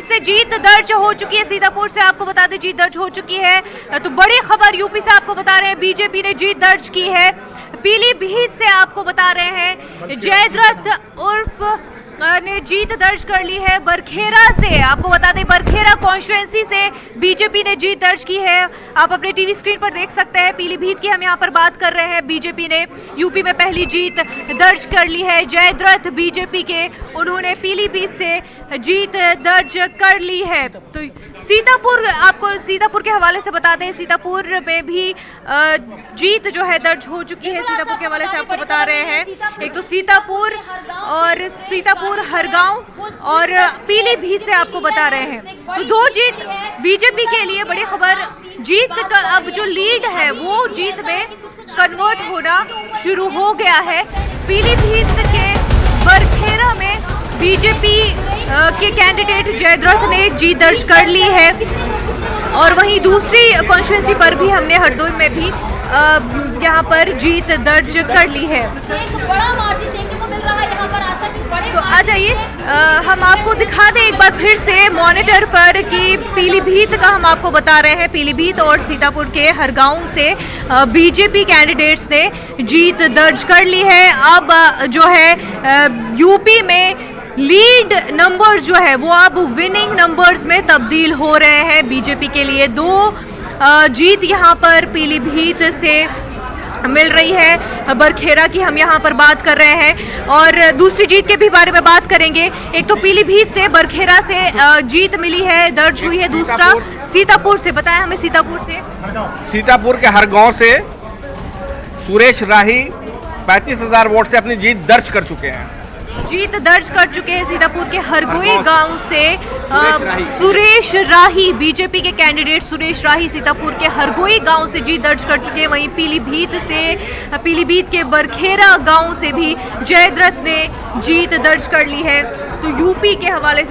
से जीत दर्ज हो चुकी है। सीतापुर से आपको बता दें जीत दर्ज हो चुकी है। तो बड़ी खबर यूपी से आपको बता रहे हैं, बीजेपी ने जीत दर्ज की है। पीलीभीत से आपको बता रहे हैं जयद्रथ उर्फ ने जीत दर्ज कर ली है। बरखेरा से आपको बता दें, बरखेरा कॉन्स्टिट्यूएंसी से बीजेपी ने जीत दर्ज की है। आप अपने टीवी स्क्रीन पर देख सकते हैं। पीलीभीत की हम यहां पर बात कर रहे हैं। बीजेपी ने यूपी में पहली जीत दर्ज कर ली है। जयद्रथ बीजेपी के, उन्होंने पीलीभीत से जीत दर्ज कर ली है। तो सीतापुर, आपको सीतापुर के हवाले से बता दें, सीतापुर में भी जीत जो है दर्ज हो चुकी है। सीतापुर के हवाले से आपको बता रहे हैं, एक तो सीतापुर और सीतापुर हरगांव और पीलीभीत से आपको बता रहे हैं। तो दो जीत बीजेपी के लिए बड़ी खबर। जीत का अब जो लीड है वो जीत में कन्वर्ट होना शुरू हो गया है। पीलीभीत के बरखेरा में बीजेपी के कैंडिडेट जयद्रथ ने जीत दर्ज कर ली है। और वहीं दूसरी कॉन्स्टिट्यूएंसी पर भी हमने हरदोई में भी यहाँ पर जीत दर्ज कर ली है। बड़ा मार्जिन देखने को मिल रहा है यहाँ पर आज तक। तो आ जाइए, हम आपको दिखा दें एक बार फिर से मॉनिटर पर कि पीलीभीत का हम आपको बता रहे हैं, पीलीभीत और सीतापुर के हरगांव से बीजेपी कैंडिडेट्स ने जीत दर्ज कर ली है। अब जो है यूपी में लीड नंबर्स जो है वो अब विनिंग नंबर्स में तब्दील हो रहे हैं बीजेपी के लिए। दो जीत यहाँ पर पीलीभीत से मिल रही है। बरखेरा की हम यहाँ पर बात कर रहे हैं और दूसरी जीत के भी बारे में बात करेंगे। एक तो पीलीभीत से, बरखेरा से जीत मिली है, दर्ज हुई है। दूसरा सीतापुर से, बताया हमें सीतापुर से, सीतापुर के हरगांव से सुरेश राही 35,000 वोट से अपनी जीत दर्ज कर चुके हैं। जीत दर्ज कर चुके हैं सीतापुर के हरगोई गांव से सुरेश राही, बीजेपी के कैंडिडेट सुरेश राही सीतापुर के हरगोई गांव से जीत दर्ज कर चुके हैं। वहीं पीलीभीत के बरखेरा गांव से भी जयद्रथ ने जीत दर्ज कर ली है। तो यूपी के हवाले से